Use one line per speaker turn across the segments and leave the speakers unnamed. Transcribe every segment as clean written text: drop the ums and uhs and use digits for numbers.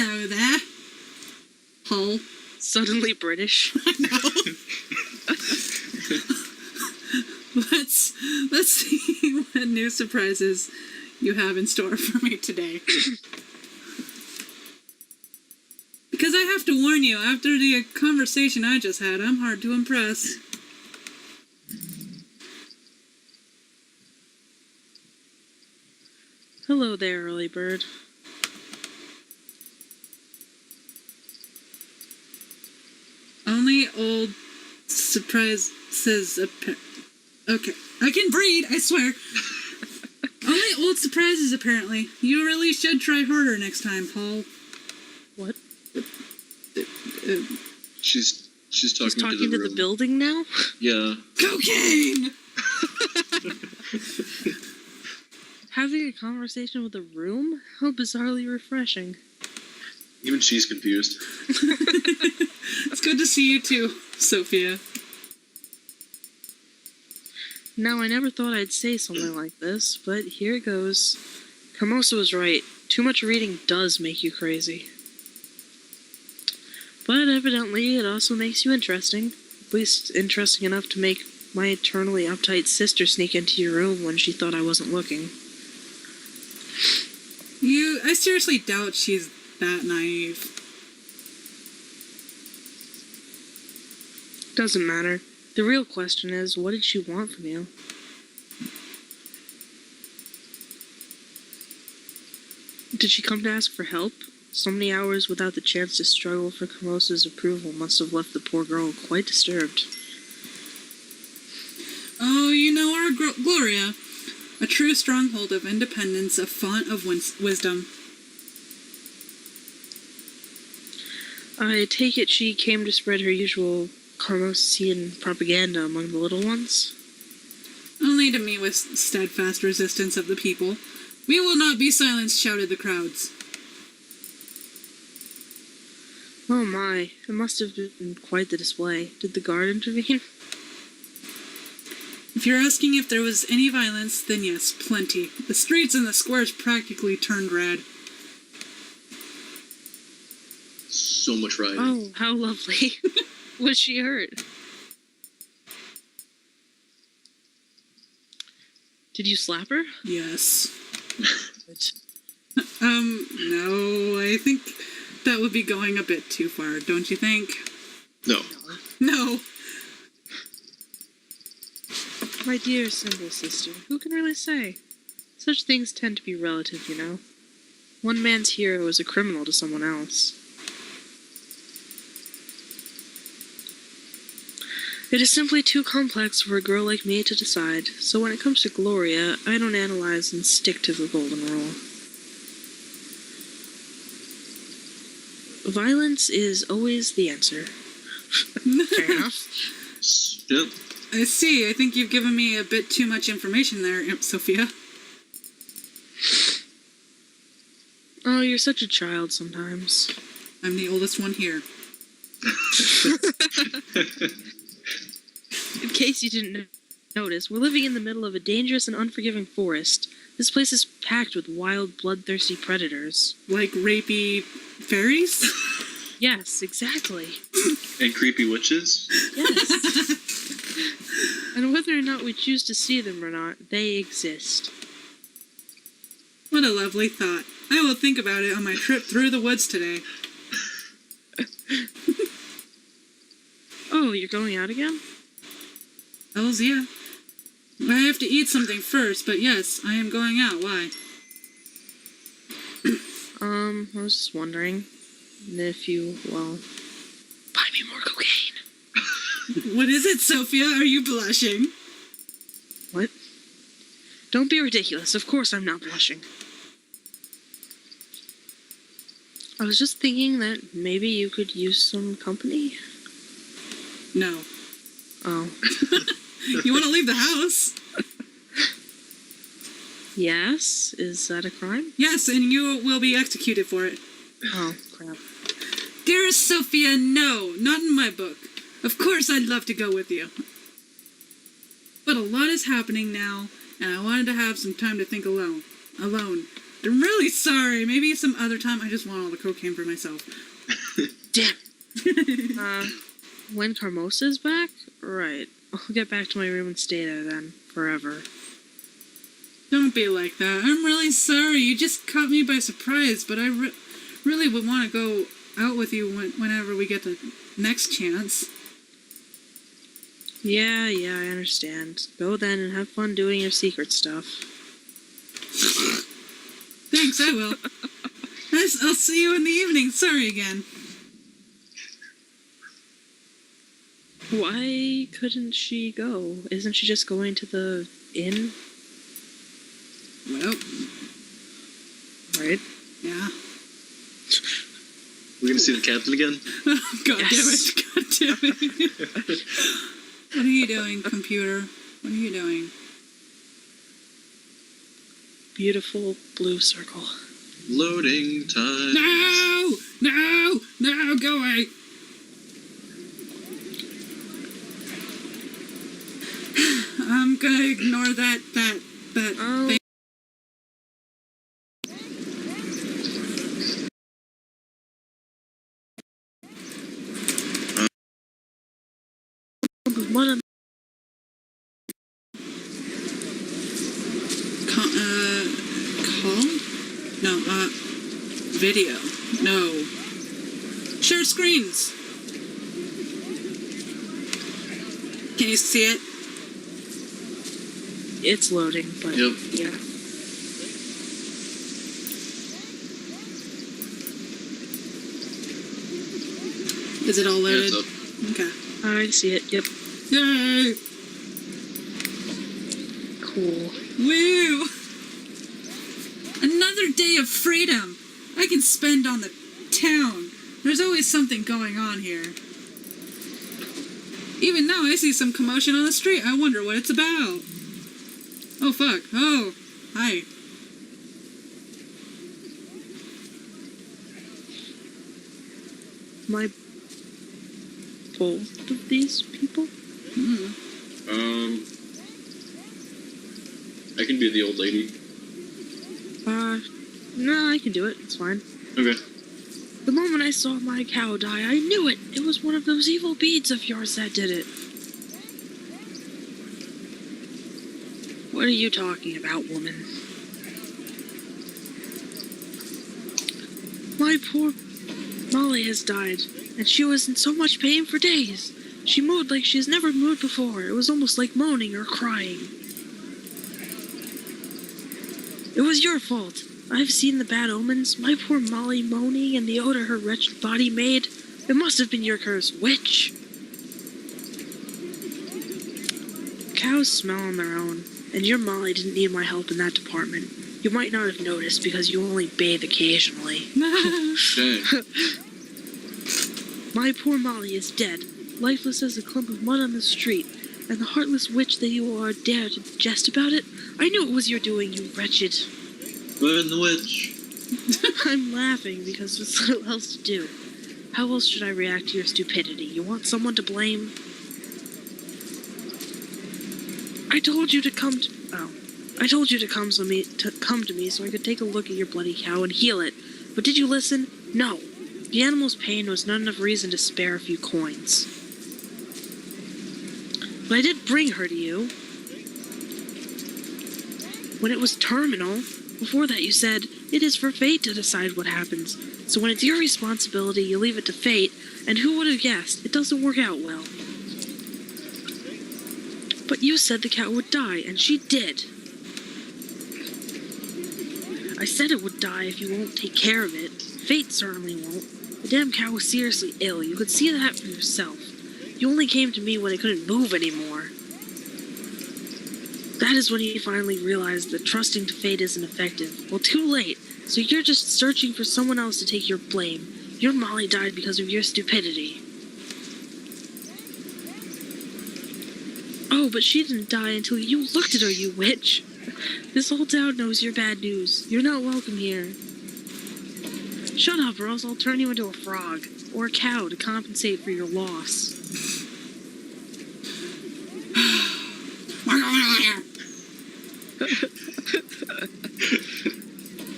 Hello there. Hull.
Suddenly British.
I know. Let's see what new surprises you have in store for me today. Because I have to warn you, after the conversation I just had, I'm hard to impress.
Hello there, early bird.
Only old surprises Okay, I can breathe, I swear. Only old surprises, apparently. You really should try harder next time, Paul.
What?
She's talking
to
the
the building now?
Yeah.
Cocaine!
Having a conversation with a room? How bizarrely refreshing.
Even she's confused.
It's good to see you too, Sophia.
Now, I never thought I'd say something like this, but here it goes. Hermosa was right. Too much reading does make you crazy. But evidently, it also makes you interesting. At least interesting enough to make my eternally uptight sister sneak into your room when she thought I wasn't looking.
I seriously doubt she's that naive.
Doesn't matter. The real question is, what did she want from you? Did she come to ask for help? So many hours without the chance to struggle for Hermosa's approval must have left the poor girl quite disturbed.
Oh, you know our Gloria. A true stronghold of independence, a font of wisdom.
I take it she came to spread her usual Carmosian propaganda among the little ones?
Only to meet with steadfast resistance of the people. We will not be silenced, shouted the crowds.
Oh my, it must have been quite the display. Did the guard intervene?
If you're asking if there was any violence, then yes, plenty. The streets and the squares practically turned red.
So much riding.
Oh, how lovely. Was she hurt? Did you slap her?
Yes. No, I think that would be going a bit too far, don't you think?
No.
No.
My dear simple sister, who can really say? Such things tend to be relative, you know. One man's hero is a criminal to someone else. It is simply too complex for a girl like me to decide, so when it comes to Gloria, I don't analyze and stick to the golden rule. Violence is always the answer. Fair enough.
Yep.
I see. I think you've given me a bit too much information there, Sophia.
Oh, you're such a child sometimes.
I'm the oldest one here.
In case you didn't notice, we're living in the middle of a dangerous and unforgiving forest. This place is packed with wild, bloodthirsty predators.
Like rapey fairies?
Yes, exactly.
And creepy witches?
Yes. And whether or not we choose to see them or not, they exist.
What a lovely thought. I will think about it on my trip through the woods today.
Oh, you're going out again?
Hells yeah. I have to eat something first, but yes, I am going out. Why?
I was just wondering if you, well, buy me more cocaine.
What is it, Sophia? Are you blushing?
What? Don't be ridiculous. Of course I'm not blushing. I was just thinking that maybe you could use some company.
No.
Oh.
You want to leave the house?
Yes? Is that a crime?
Yes, and you will be executed for it.
Oh, crap.
Dearest Sophia, no, not in my book. Of course I'd love to go with you. But a lot is happening now, and I wanted to have some time to think alone. I'm really sorry. Maybe some other time. I just want all the cocaine for myself.
Damn. When Carmosa's back? Right. I'll get back to my room and stay there then. Forever.
Don't be like that. I'm really sorry. You just caught me by surprise, but I really would want to go out with you whenever we get the next chance.
Yeah, I understand. Go then and have fun doing your secret stuff.
Thanks, I will. I'll see you in the evening. Sorry again.
Why couldn't she go? Isn't she just going to the inn?
Well,
Right?
yeah.
We're gonna see the captain again?
God
Yes.
damn it. God damn it. What are you doing, computer? What are you doing?
Beautiful blue circle.
Loading time.
No! No! No! Go away! I'm gonna ignore that
Oh.
thing. Call? No, video. No. Share screens! Can you see it?
It's loading, but
Yep.
yeah.
Is it all
Yeah,
loaded?
it's up.
Okay.
I see it. Yep.
Yay!
Cool.
Woo! Another day of freedom I can spend on the town. There's always something going on here. Even now I see some commotion on the street. I wonder what it's about. Oh, fuck. Oh, hi.
Am I both of these people?
I can be the old lady.
No, I can do it. It's fine.
Okay.
The moment I saw my cow die, I knew it. It was one of those evil beads of yours that did it. What are you talking about, woman? My poor Molly has died, and she was in so much pain for days. She mooed like she has never mooed before. It was almost like moaning or crying. It was your fault. I've seen the bad omens. My poor Molly moaning and the odor her wretched body made. It must have been your curse, witch. Cows smell on their own, and your Molly didn't need my help in that department. You might not have noticed because you only bathe occasionally.
Dang.
My poor Molly is dead, lifeless as a clump of mud on the street, and the heartless witch that you are dare to jest about it? I knew it was your doing, you wretched.
Burn the witch.
I'm laughing because there's little else to do. How else should I react to your stupidity? You want someone to blame? I told you to come to... Oh. I told you to come to me so I could take a look at your bloody cow and heal it. But did you listen? No. The animal's pain was not enough reason to spare a few coins. But I did bring her to you. When it was terminal, before that you said, it is for fate to decide what happens. So when it's your responsibility, you leave it to fate, and who would have guessed? It doesn't work out well. But you said the cow would die, and she did. I said it would die if you won't take care of it. Fate certainly won't. The damn cow was seriously ill. You could see that for yourself. You only came to me when it couldn't move anymore. That is when you finally realized that trusting to fate isn't effective. Well, too late. So you're just searching for someone else to take your blame. Your Molly died because of your stupidity. Oh, but she didn't die until you looked at her, you witch. This whole town knows you're bad news. You're not welcome here. Shut up, or else I'll turn you into a frog. Or a cow to compensate for your loss.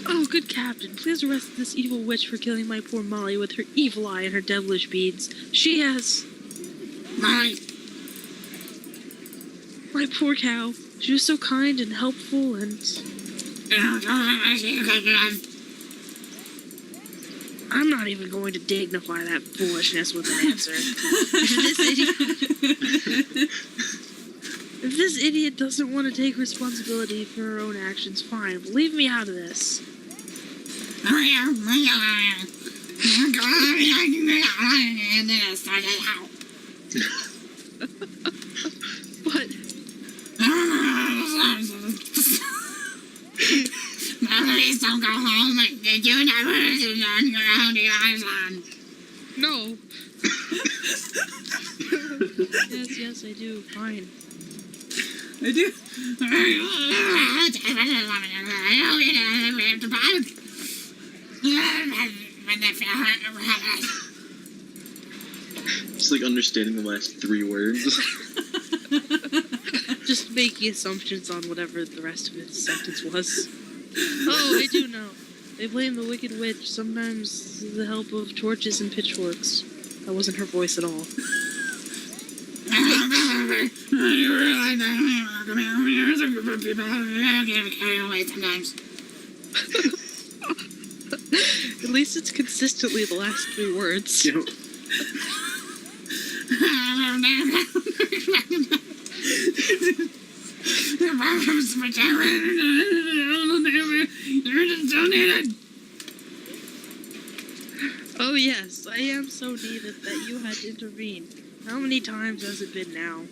Oh, has arrested this evil witch for killing my poor Molly with her evil eye and her devilish beads. She has...
Molly.
My poor cow. She was so kind and helpful and... I'm not even going to dignify that foolishness with an answer. If this idiot doesn't want to take responsibility for her own actions, fine, but leave me out of this. But...
Please don't go home. You never on your own.
No. Yes, I do. Fine.
I do.
Just like understanding the last 3 words.
Just making assumptions on whatever the rest of his sentence was. Oh, I do know. They blame the Wicked Witch, sometimes with the help of torches and pitchforks. That wasn't her voice at all. At least it's consistently the last 3 words.
Yep.
Oh yes, I am so needed that you had to intervene. How many times has it been now?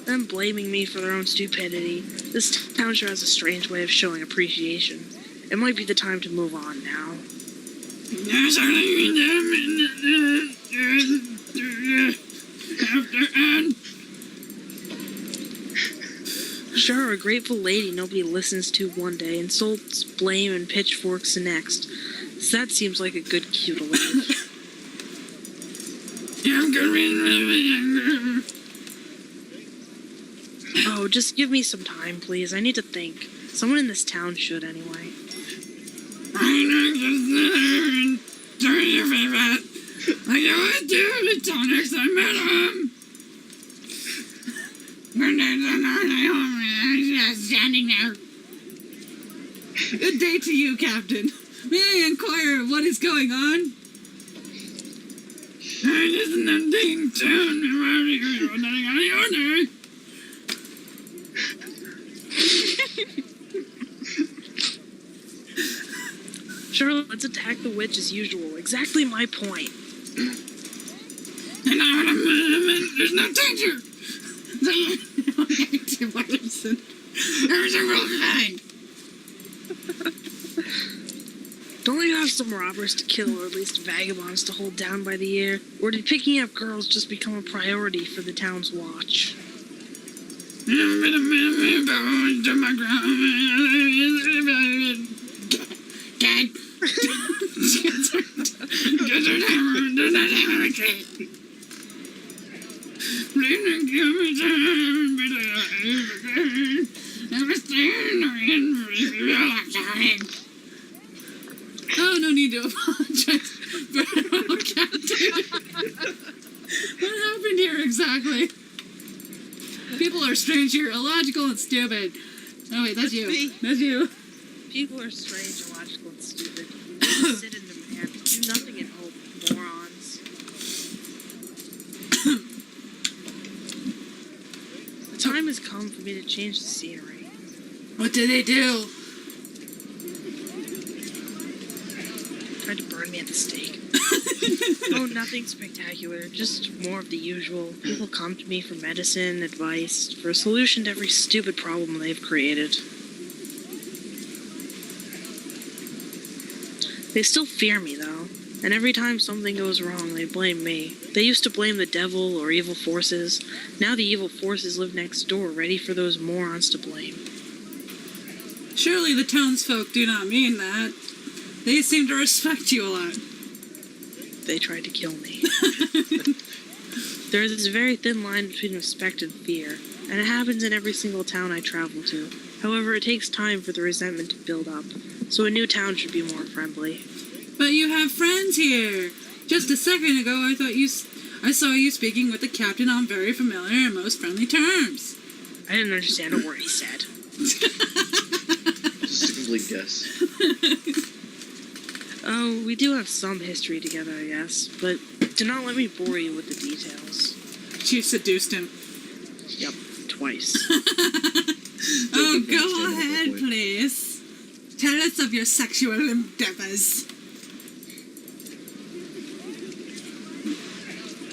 Them blaming me for their own stupidity. This town sure has a strange way of showing appreciation. It might be the time to move on now. Sure, a grateful lady nobody listens to one day insults, blame, and pitchforks the next. So that seems like a good cue to leave. Oh, just give me some time, please. I need to think. Someone in this town should, anyway.
Standing there. Good day to you, Captain. May I inquire what is going on?
Sure, let's attack the witch as usual. Exactly my point.
There's no danger. Everything will be fine.
Don't you have some robbers to kill, or at least vagabonds to hold down by the ear? Or did picking up girls just become a priority for the town's watch?
Dad. Oh, no need to apologize. What happened here exactly? People are strange here, illogical and stupid. Oh wait, that's you.
Me.
That's you.
People are strange, illogical, and stupid. Just sit in demand, do nothing and hope, morons. The time has come for me to change the scenery.
What did they do?
Tried to burn me at the stake. Oh, nothing spectacular, just more of the usual. People come to me for medicine, advice, for a solution to every stupid problem they've created. They still fear me, though, and every time something goes wrong, they blame me. They used to blame the devil or evil forces. Now the evil forces live next door, ready for those morons to blame.
Surely the townsfolk do not mean that. They seem to respect you a lot.
They tried to kill me. There is this very thin line between respect and fear, and it happens in every single town I travel to. However, it takes time for the resentment to build up, so a new town should be more friendly.
But you have friends here. Just a second ago, I saw you speaking with the captain on very familiar and most friendly terms.
I didn't understand a word he said.
Just a complete guess.
Oh, we do have some history together, I guess, but do not let me bore you with the details.
She seduced him.
Yep, twice.
Oh, go ahead, please. Tell us of your sexual endeavors.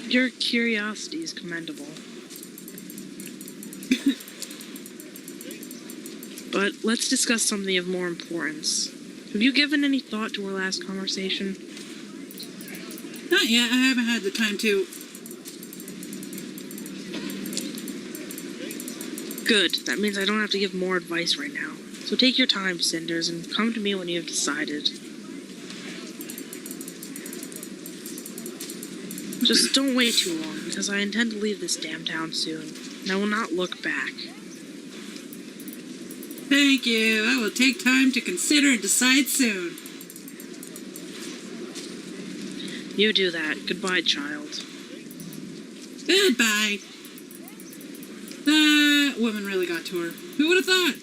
Your curiosity is commendable. But let's discuss something of more importance. Have you given any thought to our last conversation?
Not yet. I haven't had the time to.
Good. That means I don't have to give more advice right now. So take your time, Cinders, and come to me when you have decided. Just don't wait too long, because I intend to leave this damn town soon, and I will not look back.
Thank you. I will take time to consider and decide soon.
You do that. Goodbye, child.
Goodbye. That woman really got to her. Who would have thought?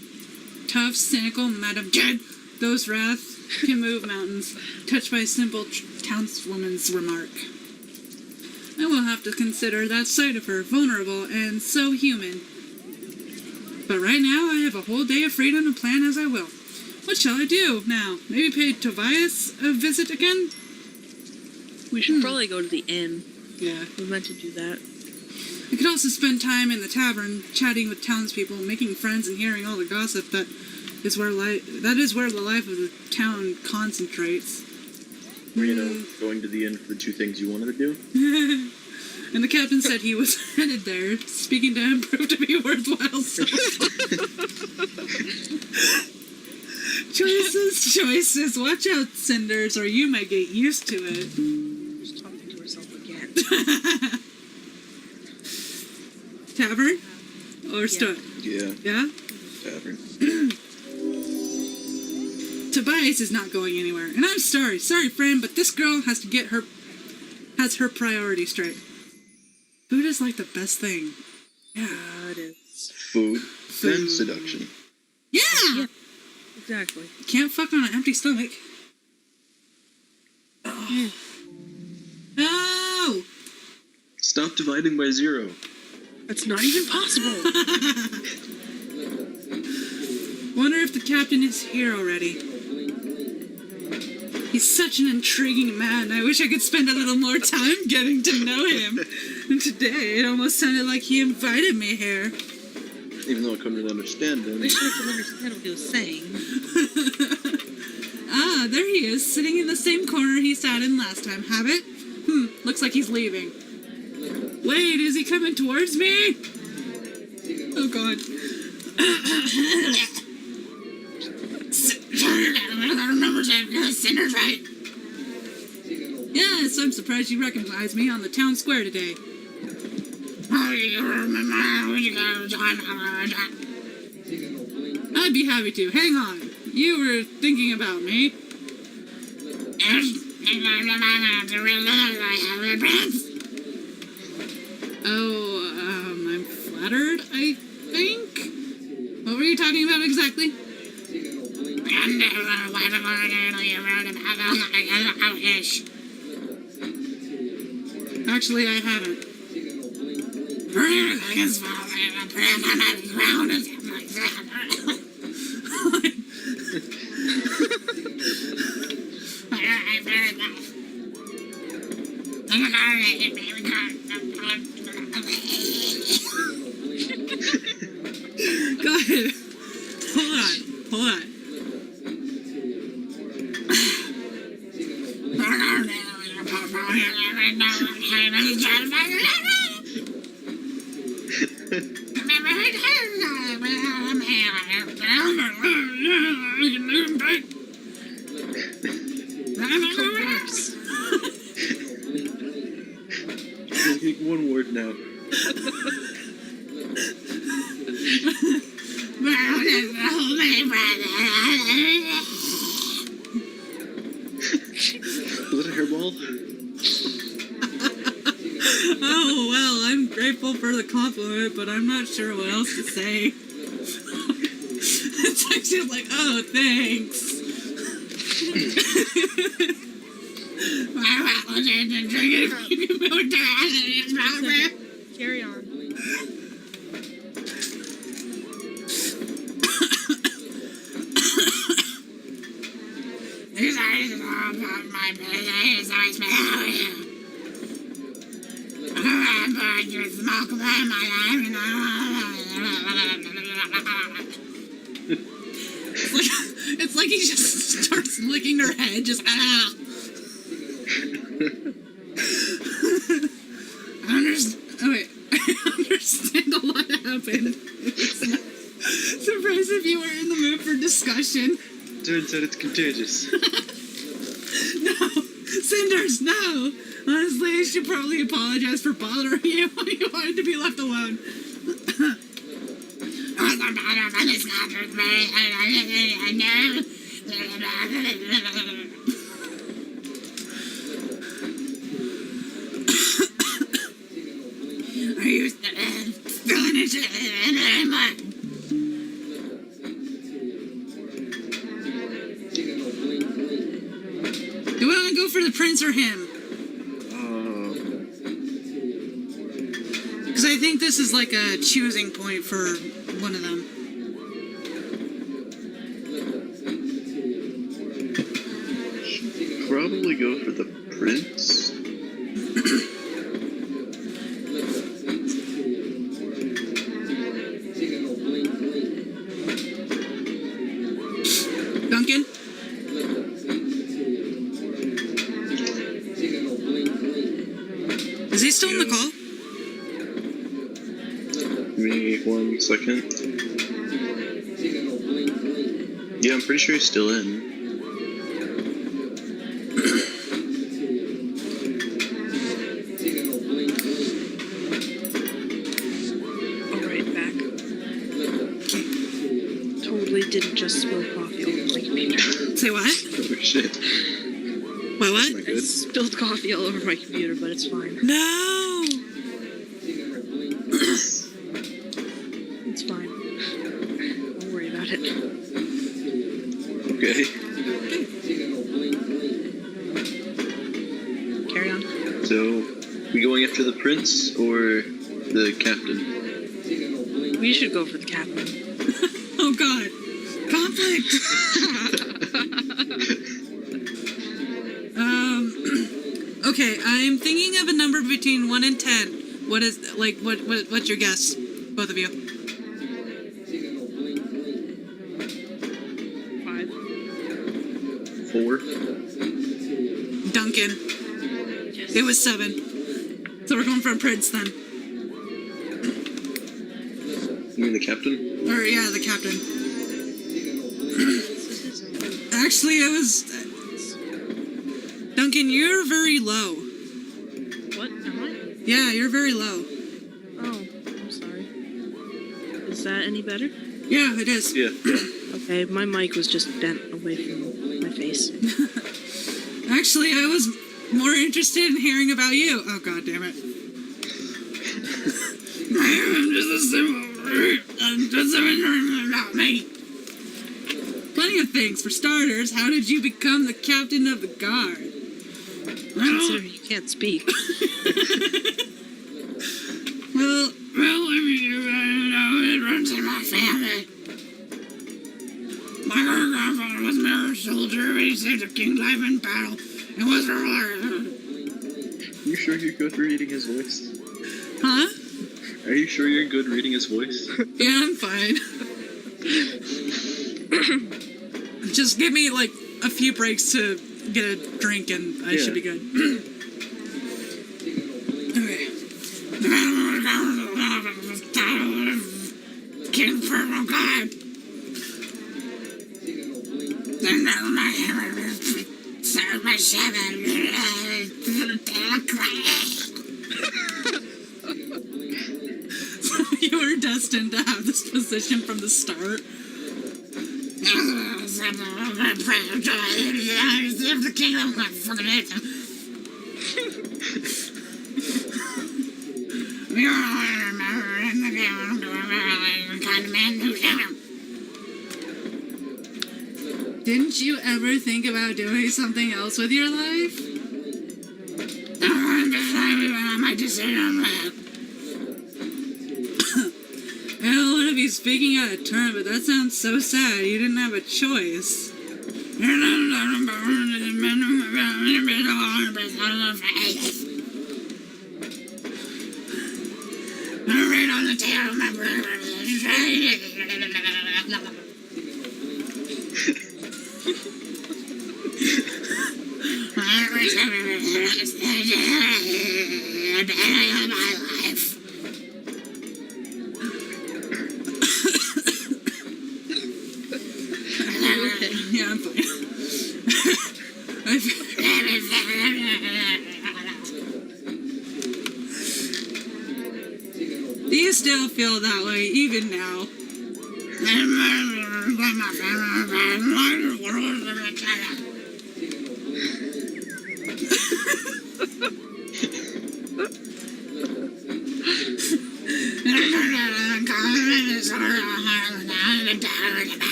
Tough, cynical Madame Jed. Those wrath can move mountains, touched by a simple townswoman's remark. I will have to consider that side of her, vulnerable and so human. But right now, I have a whole day of freedom to plan as I will. What shall I do now? Maybe pay Tobias a visit again?
We should probably go to the inn.
Yeah.
We meant to do that.
I could also spend time in the tavern, chatting with townspeople, making friends, and hearing all the gossip that is where the life of the town concentrates.
Or, going to the inn for the two things you wanted to do?
And the captain said he was headed there. Speaking to him proved to be worthwhile. Choices. Watch out, Cinders, or you might get used to it.
She's talking to herself again.
Tavern? Or store?
Yeah.
Yeah?
Tavern.
Tobias is not going anywhere. And I'm sorry, friend, but this girl has her priorities straight. Food is like the best thing. Yeah.
It is.
Food. Then seduction.
Yeah!
Exactly.
Can't fuck on an empty stomach. Oh. Oh!
Stop dividing by 0.
That's not even possible.
Wonder if the captain is here already. He's such an intriguing man. I wish I could spend a little more time getting to know him. And today, it almost sounded like he invited me here.
Even though I couldn't really understand him.
I should have understand what he was saying.
Ah, there he is, sitting in the same corner he sat in last time. Habit? Looks like he's leaving. Wait, is he coming towards me? Oh, God. Cinders, right? Yes, I'm surprised you recognized me on the town square today. I'd be happy to. Hang on. You were thinking about me. Oh, I'm flattered, I think? What were you talking about exactly? Actually, I haven't. Go ahead. Hold on.
Speak one word now. wall?
Oh, well, I'm grateful for the compliment, but I'm not sure what else to say. It's actually like, oh, thanks.
Carry on.
It's like he just starts licking her head, just I understand a lot happened. Surprised if you were in the mood for discussion.
Turns out it's contagious.
No, Cinders, no. Honestly, I should probably apologize for bothering you when you wanted to be left alone. Are you still in it? Do we want to go for the prince or him? Because I think this is like a choosing point for one of them.
Probably go for the prince.
Duncan? Is he still in the call?
Give me 1 second. Yeah, I'm pretty sure he's still in.
Alright, back. Totally didn't just spill coffee all over my computer.
Say what?
Oh shit.
What?
Am I
I
good?
spilled coffee all over my computer, but it's fine.
No!
It's fine. Don't worry about it.
Okay.
Carry on.
So, we going after the prince or the captain?
We should go for the captain.
Oh god. Conflict! Okay, I'm thinking of a number between 1 and 10. What's your guess? Both of you.
5.
4?
Duncan.
Yes.
It was 7. So we're going for a prince then.
You mean the captain?
Or, yeah, the captain. Actually, it was... Duncan, you're very low.
What? Am I?
Yeah, you're very low.
Oh, I'm sorry. Is that any better?
Yeah, it is.
Yeah.
Okay, my mic was just bent away from my face.
Actually, I was more interested in hearing about you. Oh, god damn it. I'm just about me. Plenty of things. For starters, how did you become the captain of the guard?
Consider you can't speak.
Well, I mean, it runs in my family. My grandfather was a mirror soldier. He saved the king's life in battle and was a
You sure you're good reading his voice?
Huh?
Are you sure you're good reading his voice?
Yeah, I'm fine. Just give me like a few breaks to get a drink and I should be good. Okay. King Purple God. Then my hammer served my seven. You were destined to have this position from the start. The kingdom, Didn't you ever think about doing something else with your life? I don't want to be speaking out of turn, but that sounds so sad. You didn't have a choice. Yeah, I'm fine. Do you still feel that way even now?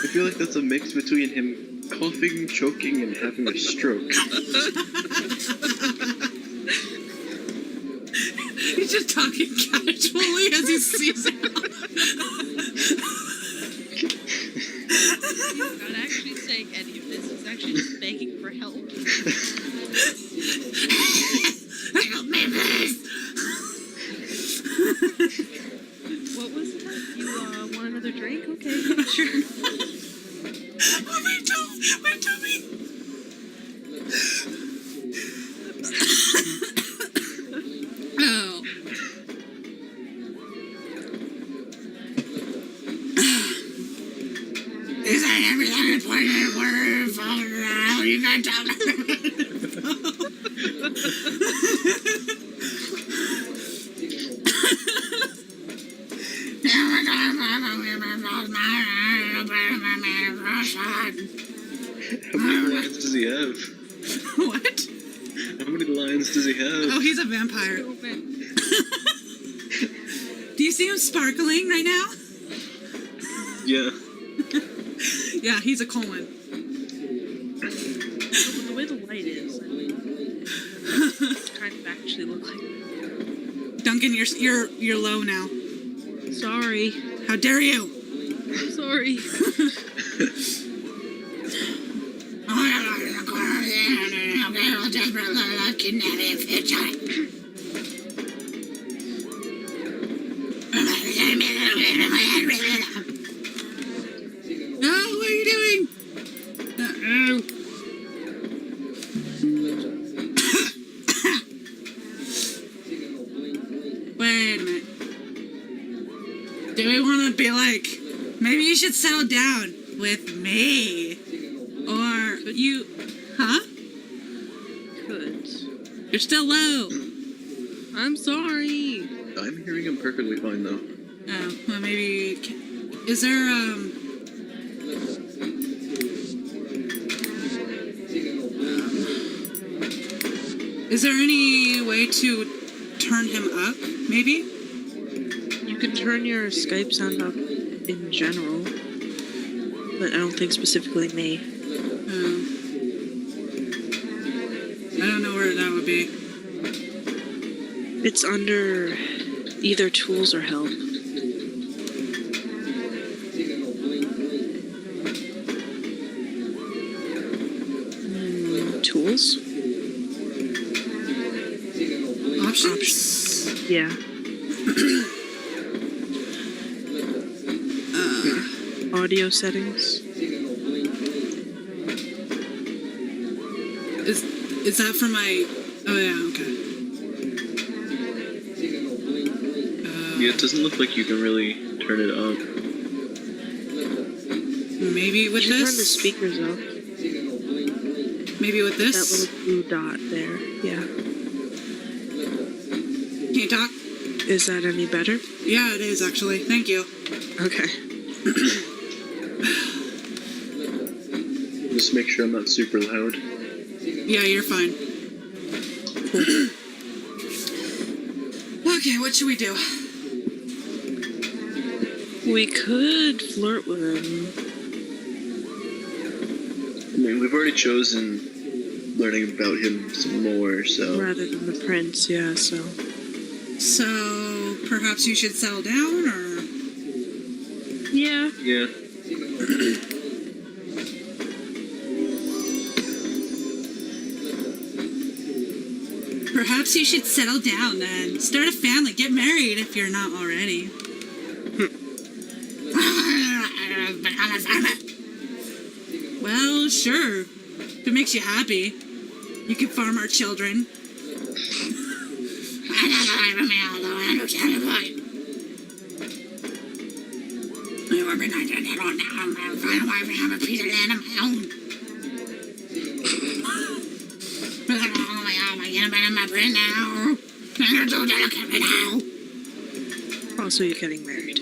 I feel like that's a mix between him coughing, choking, and having a stroke.
He's just talking casually as he sees it.
He's not actually saying any of this. He's actually just begging for help.
Help me, please.
What was that? You want another drink? Okay, yeah, sure.
Oh, my tummy. Oh. Is that everything that's pointed word falling around? You got to
How many lines does he have?
What?
How many lines does he have?
Oh, he's a vampire. Do you see him sparkling right now?
Yeah.
Yeah, he's a Coleman.
The way the light is, I mean, it's kind of actually look like that.
Duncan, you're low now.
Sorry.
How dare you?
I'm sorry.
No, what are you doing? Wait a minute. Do we want to be like, maybe you should settle down with me? Or you, huh?
Could.
You're still low.
I'm sorry.
I'm hearing him perfectly fine, though.
Oh, well maybe, is there, is there any way to turn him up, maybe?
You can turn your Skype sound up in general, but I don't think specifically me.
I don't know where that would be.
It's under either tools or help. Tools?
Options?
Yeah. Audio settings.
Is that for my, oh yeah, okay.
Yeah, it doesn't look like you can really turn it up.
Maybe with
You can turn the
this?
speakers up.
Maybe with
That
this?
little blue dot there. Yeah.
Can you talk?
Is that any better?
Yeah, it is actually. Thank you.
Okay.
Just make sure I'm not super loud.
Yeah, you're fine. Okay, what should we do?
We could flirt with him.
I mean, we've already chosen learning about him some more, so...
Rather than the prince, yeah, so...
So, perhaps you should settle down, or...
Yeah.
Yeah.
Perhaps you should settle down then. Start a family, get married if you're not already. Well, sure. If it makes you happy. You can farm our children.
Also, you're getting married.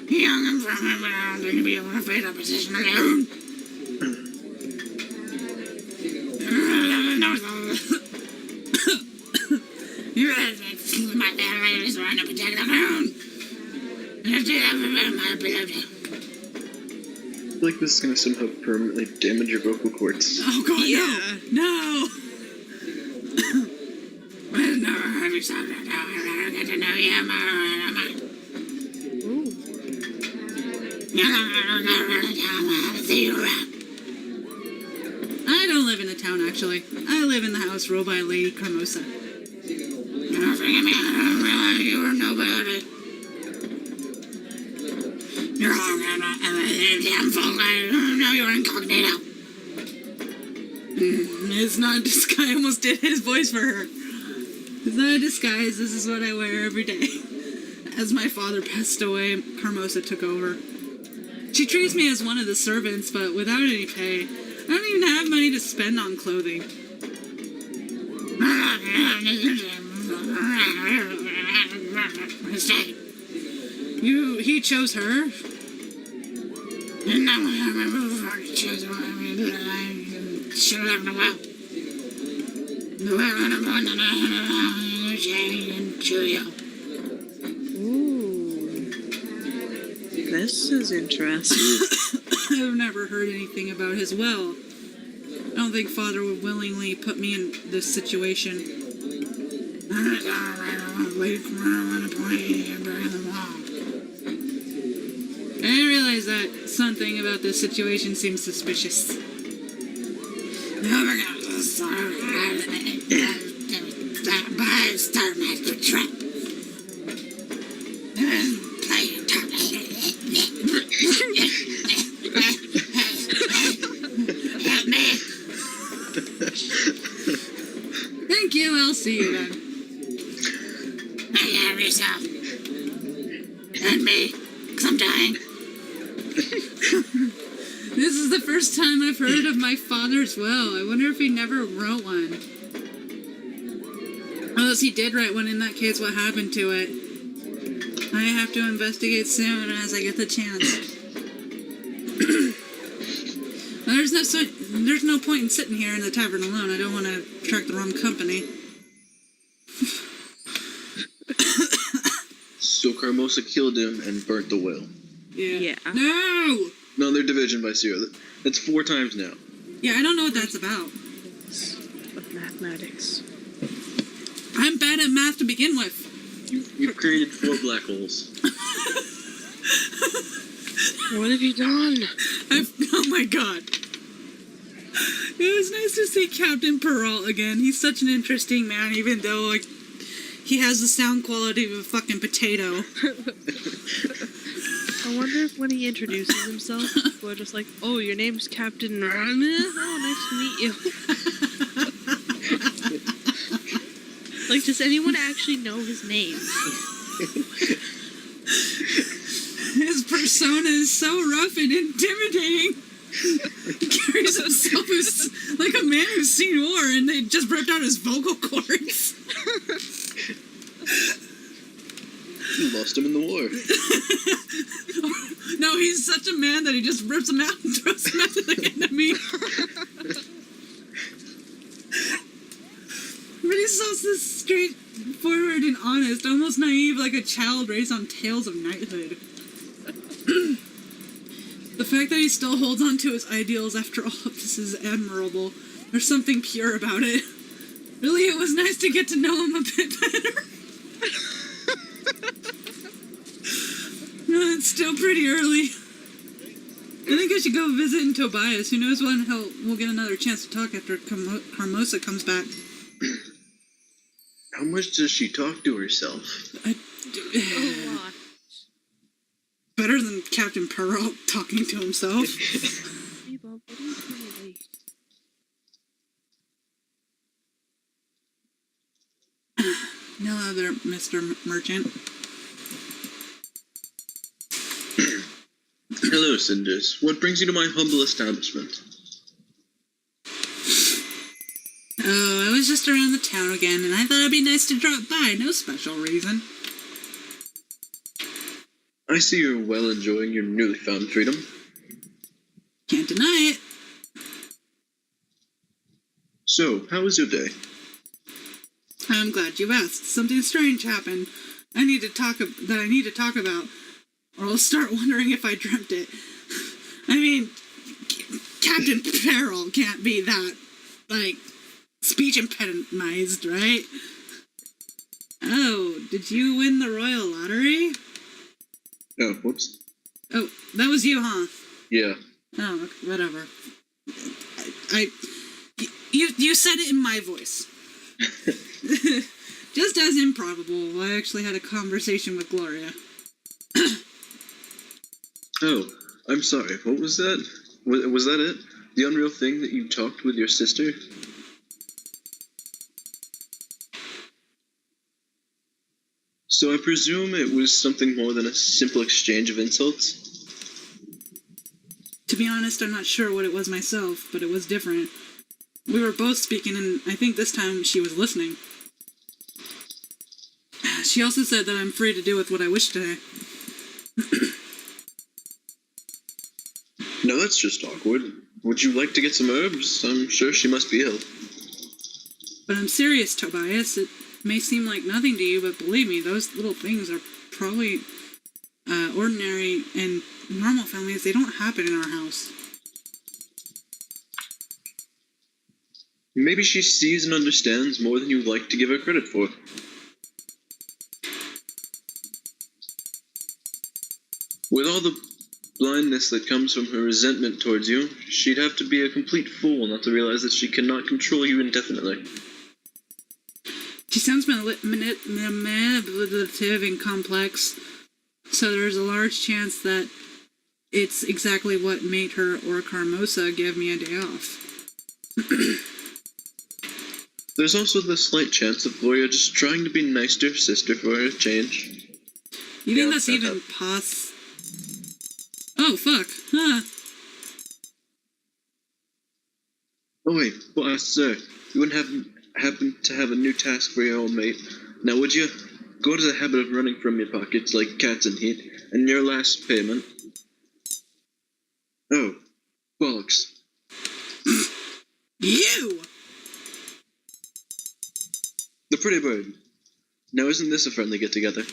Young and from around and be able to face a position alone. You're my family is trying to protect the crown. I
feel like this is gonna somehow permanently damage your vocal cords.
Oh god,
Yeah.
no! Well, no, have you said that? I'll get to know you more.
Ooh.
I don't live in the town, actually. I live in the house ruled by Lady Carmosa. Don't forget me, I don't realize you were nobody. You're all damn folk, I don't know you're incognito. It's not a disguise. I almost did his voice for her. It's not a disguise. This is what I wear every day. As my father passed away, Carmosa took over. She treats me as one of the servants, but without any pay. I don't even have money to spend on clothing. He chose her? No, I chose her. I should have left a while.
Ooh. This is interesting.
I've never heard anything about his will. I don't think Father would willingly put me in this situation. I didn't realize that something about this situation seems suspicious. Thank you, I'll see you then. Have yourself. And me, because I'm dying. This is the first time I've heard of my father's will. I wonder if he never wrote one. Unless he did write one, in that case, what happened to it? I have to investigate soon as I get the chance. There's no point in sitting here in the tavern alone. I don't want to attract the wrong company.
So Carmosa killed him and burnt the will.
Yeah.
No!
No, they're division by zero. That's 4 times now.
Yeah, I don't know what that's about.
With mathematics.
I'm bad at math to begin with.
You've created 4 black holes.
What have you done?
Oh my god. It was nice to see Captain Perrault again. He's such an interesting man, even though, like, he has the sound quality of a fucking potato.
I wonder if when he introduces himself, people are just like, oh, your name's Captain Rama? Oh, nice to meet you. Like, does anyone actually know his name?
His persona is so rough and intimidating. He carries himself as like a man who's seen war and they just ripped out his vocal cords.
You lost him in the war.
No, he's such a man that he just rips them out and throws them at the enemy. But he's so straight naive like a child raised on tales of knighthood. The fact that he still holds on to his ideals after all of this is admirable. There's something pure about it. Really, it was nice to get to know him a bit better. It's still pretty early. I think I should go visit Tobias. Who knows when we'll get another chance to talk after Carmosa comes back.
How much does she talk to herself?
A lot.
Better than Captain Perrault talking to himself.
Hey, Bob, what are you doing late?
No other Mr. Merchant.
Hello, Cinders. What brings you to my humble establishment?
Oh, I was just around the town again, and I thought it'd be nice to drop by. No special reason.
I see you're well enjoying your newly found freedom.
Can't deny it.
So, how was your day?
I'm glad you asked. Something strange happened. I need to talk about, or I'll start wondering if I dreamt it. I mean, Captain Peril can't be that, like, speech impedimized, right? Oh, did you win the Royal Lottery?
Oh, whoops.
Oh, that was you, huh?
Yeah.
Oh, okay, whatever. You said it in my voice. Just as improbable, I actually had a conversation with Gloria.
Oh, I'm sorry. What was that? Was that it? The unreal thing that you talked with your sister? So I presume it was something more than a simple exchange of insults?
To be honest, I'm not sure what it was myself, but it was different. We were both speaking, and I think this time she was listening. She also said that I'm free to do with what I wish today.
No, that's just awkward. Would you like to get some herbs? I'm sure she must be ill.
But I'm serious, Tobias. It may seem like nothing to you, but believe me, those little things are probably ordinary and normal families. They don't happen in our house.
Maybe she sees and understands more than you'd like to give her credit for. With all the blindness that comes from her resentment towards you, she'd have to be a complete fool not to realize that she cannot control you indefinitely.
She sounds manipulative and complex, so there's a large chance that it's exactly what made her or Carmosa give me a day off.
There's also the slight chance of Gloria just trying to be nice to her sister for a change.
You think that's even Oh, fuck. Huh.
Oh wait, boss, sir, you wouldn't happen to have a new task for your old mate. Now would you go to the habit of running from your pockets like cats in heat, and your last payment... Oh, bollocks.
You!
The pretty bird. Now isn't this a friendly get-together?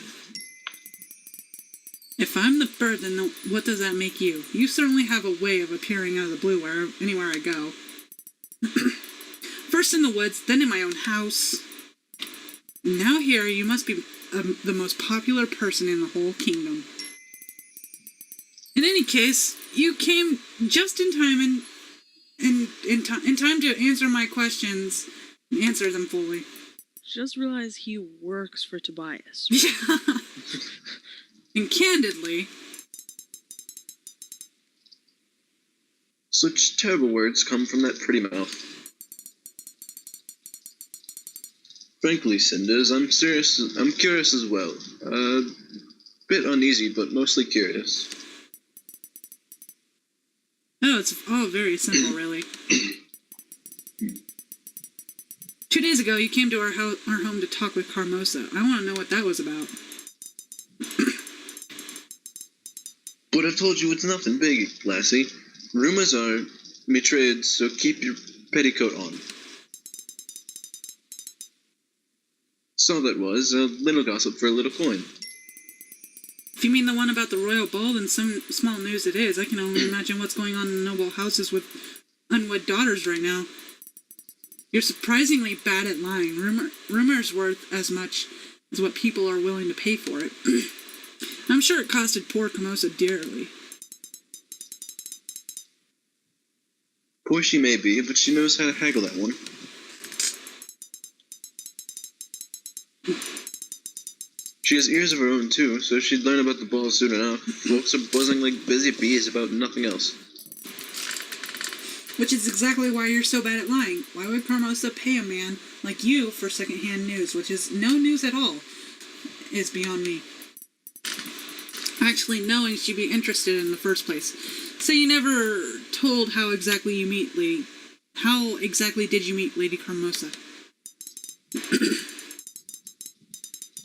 If I'm the bird, then what does that make you? You certainly have a way of appearing out of the blue anywhere I go. First in the woods, then in my own house. Now here, you must be the most popular person in the whole kingdom. In any case, you came just in time in time to answer my questions and answer them fully.
Just realized he works for Tobias.
Yeah. And candidly...
Such terrible words come from that pretty mouth. Frankly, Cinders, I'm curious as well. Bit uneasy, but mostly curious.
Oh, it's all very simple, really. 2 days ago, you came to our home to talk with Carmosa. I want to know what that was about.
But I've told you it's nothing big, lassie. Rumors are me trade, so keep your petticoat on. So that was a little gossip for a little coin.
If you mean the one about the royal ball, then some small news it is. I can only imagine what's going on in noble houses with unwed daughters right now. You're surprisingly bad at lying. Rumor's worth as much as what people are willing to pay for it. I'm sure it costed poor Camosa dearly.
Poor she may be, but she knows how to haggle that one. She has ears of her own too, so she'd learn about the ball soon enough. Folks are buzzing like busy bees about nothing else.
Which is exactly why you're so bad at lying. Why would Carmosa pay a man like you for secondhand news, which is no news at all, is beyond me. Actually knowing she'd be interested in the first place. So you never told how exactly did you meet Lady Carmosa?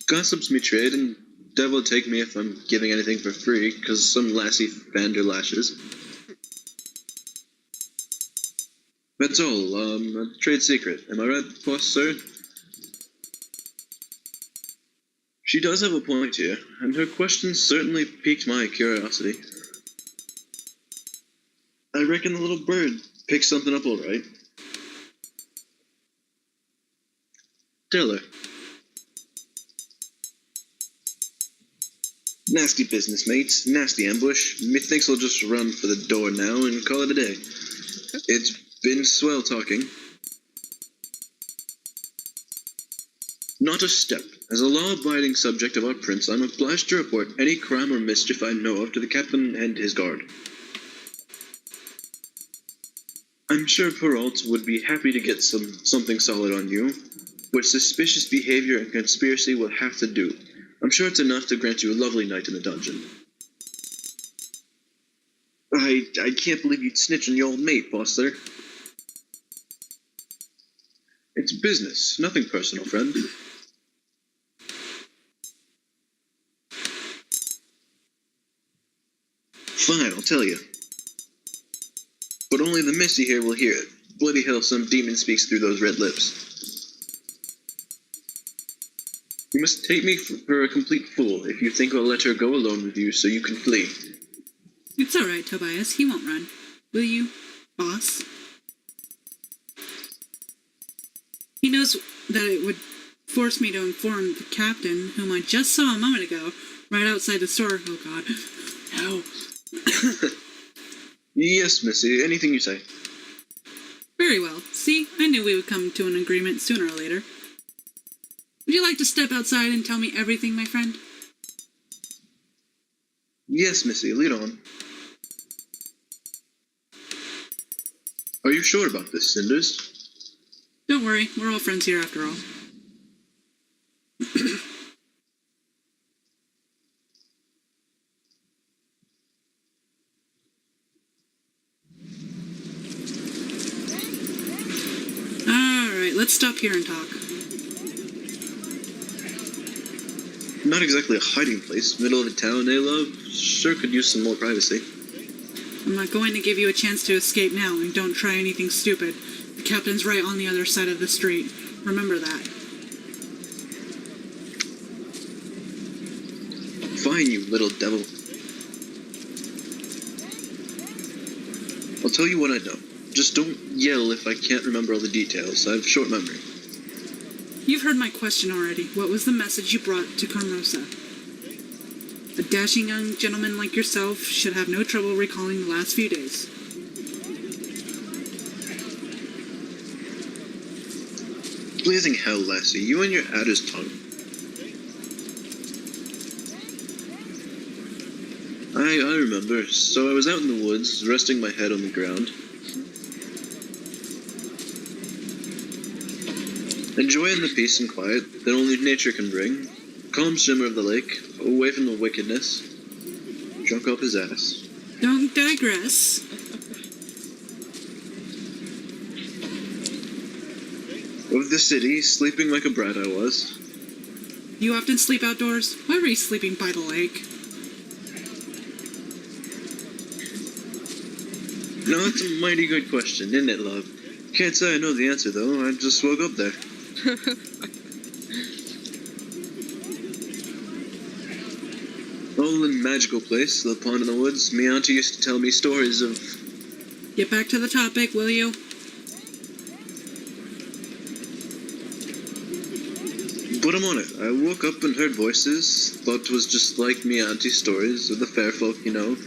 Gossip's me trade, and devil take me if I'm giving anything for free, 'cause some lassie fanned her lashes. That's all, a trade secret. Am I right, boss, sir? She does have a point here, and her question certainly piqued my curiosity. I reckon the little bird picked something up all right. Tell her. Nasty business, mates. Nasty ambush. Methinks I'll just run for the door now and call it a day. It's been swell talking. Not a step. As a law-abiding subject of our prince, I'm obliged to report any crime or mischief I know of to the captain and his guard. I'm sure Perrault would be happy to get something solid on you. What suspicious behavior and conspiracy will have to do. I'm sure it's enough to grant you a lovely night in the dungeon. I can't believe you'd snitch on your old mate, Foster. It's business, nothing personal, friend. Fine, I'll tell you. But only the Missy here will hear it. Bloody hell, some demon speaks through those red lips. You must take me for a complete fool if you think I'll let her go alone with you so you can flee.
It's all right, Tobias. He won't run. Will you, boss? He knows that it would force me to inform the captain, whom I just saw a moment ago, right outside the store. Oh, God. No.
Yes, Missy. Anything you say.
Very well. See, I knew we would come to an agreement sooner or later. Would you like to step outside and tell me everything, my friend?
Yes, Missy. Lead on. Are you sure about this, Cinders?
Don't worry. We're all friends here after all. Alright, let's stop here and talk.
Not exactly a hiding place. Middle of a town, eh, love? Sure could use some more privacy.
I'm not going to give you a chance to escape now, and don't try anything stupid. The captain's right on the other side of the street. Remember that.
Fine, you little devil. I'll tell you what I know. Just don't yell if I can't remember all the details. I have short memory.
You've heard my question already. What was the message you brought to Carmosa? A dashing young gentleman like yourself should have no trouble recalling the last few days.
Blazing hell, lassie. You and your adder's tongue. I remember. So I was out in the woods, resting my head on the ground. Enjoying the peace and quiet that only nature can bring. Calm shimmer of the lake, away from the wickedness. Drunk up his ass.
Don't digress.
Of the city, sleeping like a brat I was.
You often sleep outdoors? Why were you sleeping by the lake?
No, that's a mighty good question, isn't it, love? Can't say I know the answer, though. I just woke up there. small and magical place, the pond in the woods, me auntie used to tell me stories of...
Get back to the topic, will you?
But I'm on it. I woke up and heard voices, thought it was just like me auntie's stories of the fair folk, you know,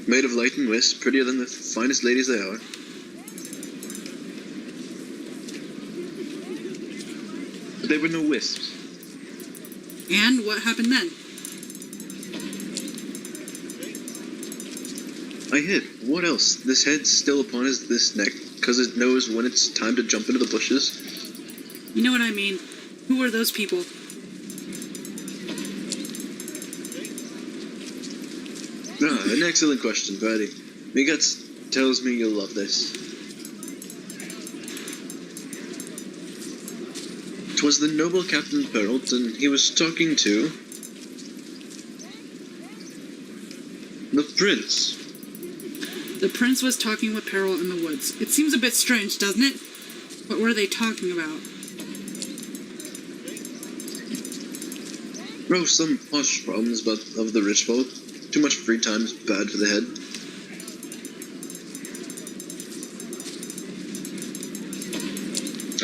made of light and wisp, prettier than the finest ladies they are. But there were no wisps.
And what happened then?
I hid. What else? This head's still upon this neck, 'cause it knows when it's time to jump into the bushes.
You know what I mean. Who are those people?
Ah, an excellent question, Birdie. Me guts tells me you'll love this. 'Twas the noble Captain Perrault, and he was talking to... the prince.
The prince was talking with Peril in the woods. It seems a bit strange, doesn't it? What were they talking about?
Oh, some posh problems of the rich folk. Too much free time's bad for the head.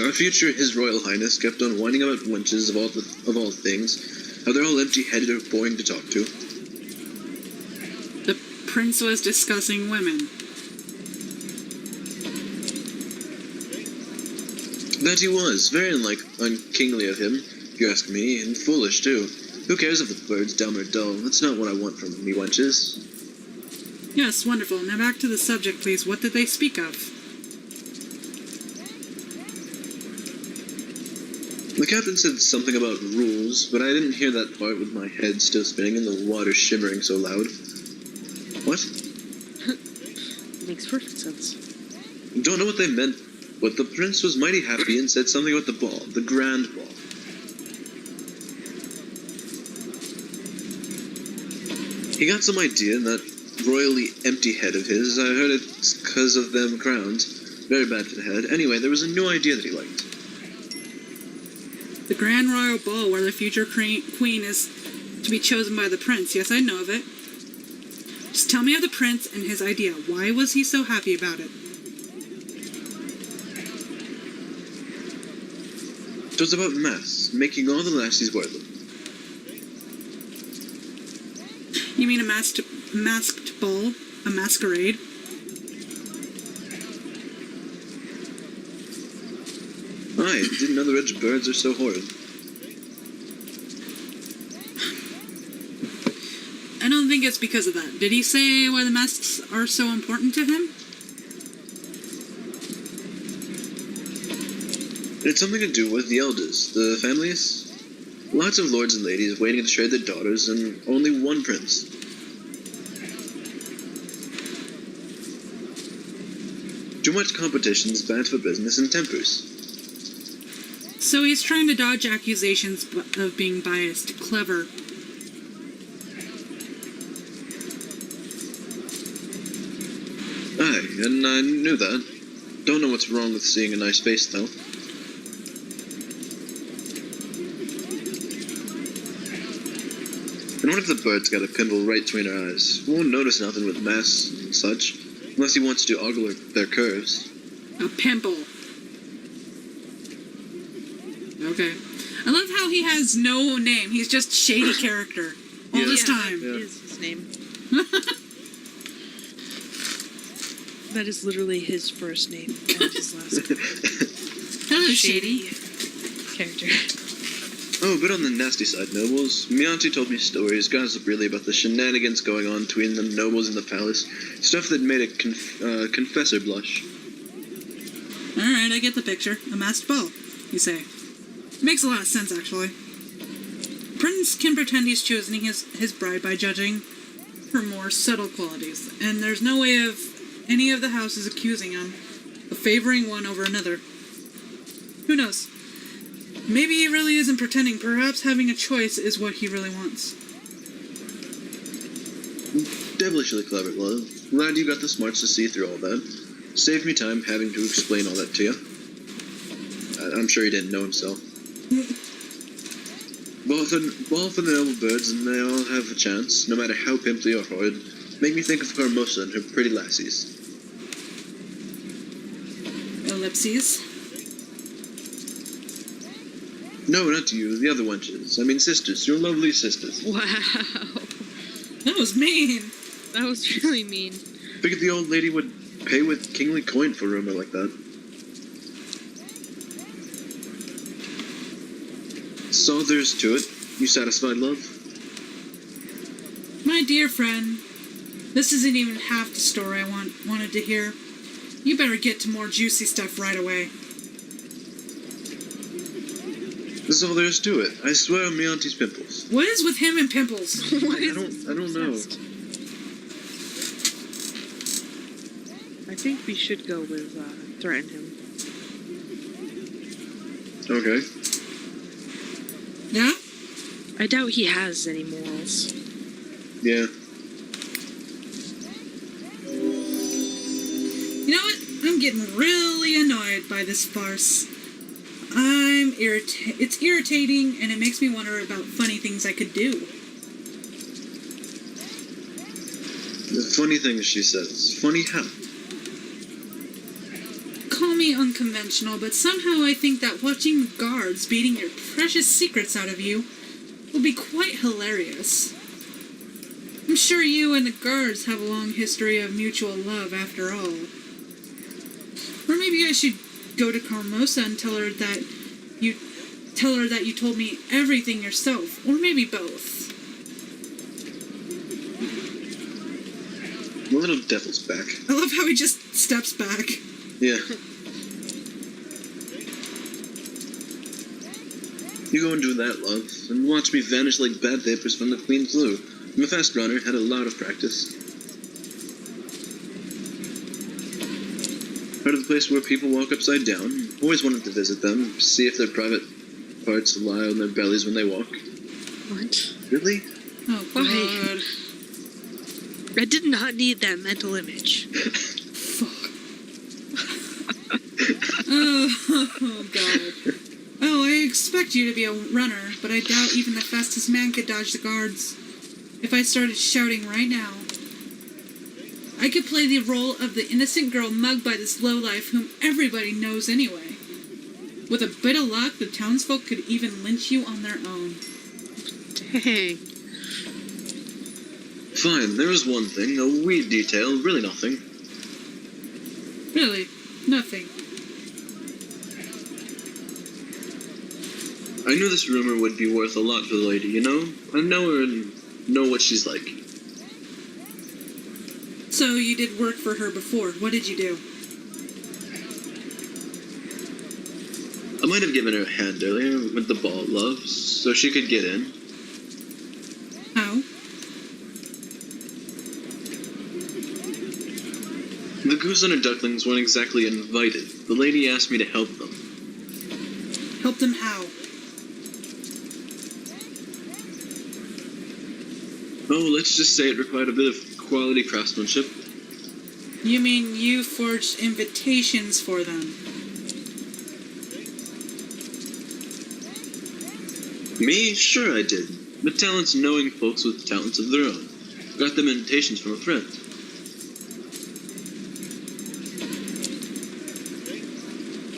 Our future His Royal Highness kept on whining about wenches of all things, how they're all empty-headed or boring to talk to.
The prince was discussing women.
That he was. Very unkingly of him, if you ask me, and foolish, too. Who cares if the bird's dumb or dull? That's not what I want from me wenches.
Yes, wonderful. Now back to the subject, please. What did they speak of?
The captain said something about rules, but I didn't hear that part with my head still spinning and the water shimmering so loud. What?
Makes perfect sense.
Don't know what they meant, but the prince was mighty happy and said something about the ball, the grand ball. He got some idea in that royally empty head of his. I heard it's 'cause of them crowns. Very bad for the head. Anyway, there was a new idea that he liked.
The Grand Royal Ball, where the future queen is to be chosen by the prince. Yes, I know of it. Just tell me of the prince and his idea. Why was he so happy about it?
It was about mass, making all the lassies wear them.
You mean a masked ball? A masquerade?
I didn't know the rich birds are so horrid.
I don't think it's because of that. Did he say why the masks are so important to him?
It's something to do with the elders, the families. Lots of lords and ladies waiting to trade their daughters, and only one prince. Too much competition's bad for business and tempers.
So he's trying to dodge accusations of being biased. Clever.
Aye, and I knew that. Don't know what's wrong with seeing a nice face, though. And what if the bird's got a pimple right between her eyes? Won't notice nothing with masks and such, unless he wants to ogle their curves.
A pimple. Okay. I love how he has no name. He's just shady character. All
Yeah.
this time.
That is his name. That is literally his first name and his last name.
Hello, shady.
Character.
Oh, but on the nasty side, nobles, me auntie told me stories, gossip really, about the shenanigans going on between the nobles in the palace. Stuff that made a confessor blush.
Alright, I get the picture. A masked ball, you say. Makes a lot of sense, actually. Prince can pretend he's choosing his bride by judging her more subtle qualities, and there's no way of any of the houses accusing him of favoring one over another. Who knows? Maybe he really isn't pretending. Perhaps having a choice is what he really wants.
Devilishly clever, love. Glad you got the smarts to see through all that. Saved me time having to explain all that to you. I'm sure he didn't know himself. Both are noble birds, and they all have a chance, no matter how pimply or horrid. Make me think of Carmosa and her pretty lassies.
Ellipses.
No, not you, the other wenches. I mean sisters, your lovely sisters.
Wow.
That was mean.
That was really mean.
Figured the old lady would pay with kingly coin for a rumor like that. That's all there is to it. You satisfied, love?
My dear friend, this isn't even half the story I wanted to hear. You better get to more juicy stuff right away.
This is all there is to it. I swear on me auntie's pimples.
What is with him and pimples?
I don't know.
I think we should go with threaten him.
Okay.
Yeah?
I doubt he has any morals.
Yeah.
You know what? I'm getting really annoyed by this farce. It's irritating, and it makes me wonder about funny things I could do.
The funny things she says. Funny how?
Call me unconventional, but somehow I think that watching the guards beating your precious secrets out of you will be quite hilarious. I'm sure you and the guards have a long history of mutual love after all. Or maybe I should go to Carmosa and tell her that you told me everything yourself, or maybe both.
The little devil's back.
I love how he just steps back.
Yeah. You go and do that, love, and watch me vanish like bad vapors from the Queen's Loo. I'm a fast runner, had a lot of practice. Heard of the place where people walk upside down? Always wanted to visit them, see if their private parts lie on their bellies when they walk.
What?
Really?
Oh,
Why?
God.
I did not need that mental image.
Fuck. Oh, God. Oh, I expect you to be a runner, but I doubt even the fastest man could dodge the guards. If I started shouting right now, I could play the role of the innocent girl mugged by this lowlife whom everybody knows anyway. With a bit of luck, the townsfolk could even lynch you on their own.
Dang.
Fine, there is one thing, a wee detail, really nothing.
Really, nothing.
I knew this rumor would be worth a lot to the lady, you know? I know her and know what she's like.
So you did work for her before. What did you do?
I might have given her a hand earlier with the ball, love, so she could get in.
How?
The goose and her ducklings weren't exactly invited. The lady asked me to help them.
Help them how?
Oh, let's just say it required a bit of quality craftsmanship.
You mean you forged invitations for them?
Me? Sure I did. But talent's knowing folks with talents of their own. Got them invitations from a friend.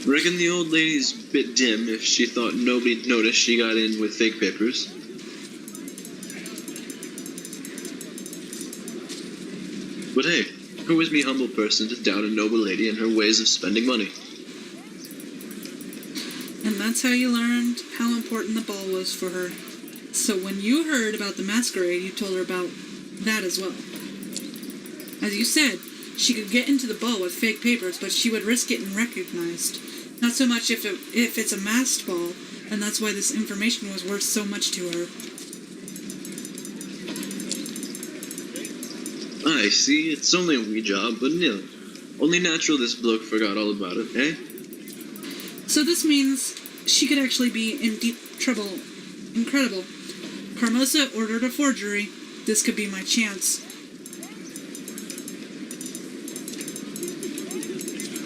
Reckon the old lady's a bit dim if she thought nobody'd notice she got in with fake papers. But hey, who is me humble person to doubt a noble lady and her ways of spending money?
And that's how you learned how important the ball was for her. So when you heard about the masquerade, you told her about that as well. As you said, she could get into the ball with fake papers, but she would risk getting recognized. Not so much if it's a masked ball, and that's why this information was worth so much to her.
I see, it's only a wee job, but no. Only natural this bloke forgot all about it, eh?
So this means she could actually be in deep trouble. Incredible. Carmosa ordered a forgery. This could be my chance.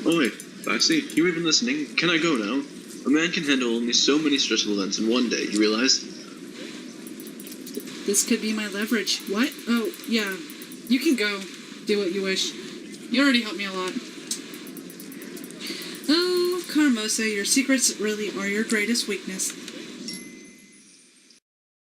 Oh wait, I see. You even listening? Can I go now? A man can handle only so many stressful events in one day, you realize?
This could be my leverage. What? Oh, yeah. You can go. Do what you wish. You already helped me a lot. Oh, Carmosa, your secrets really are your greatest weakness.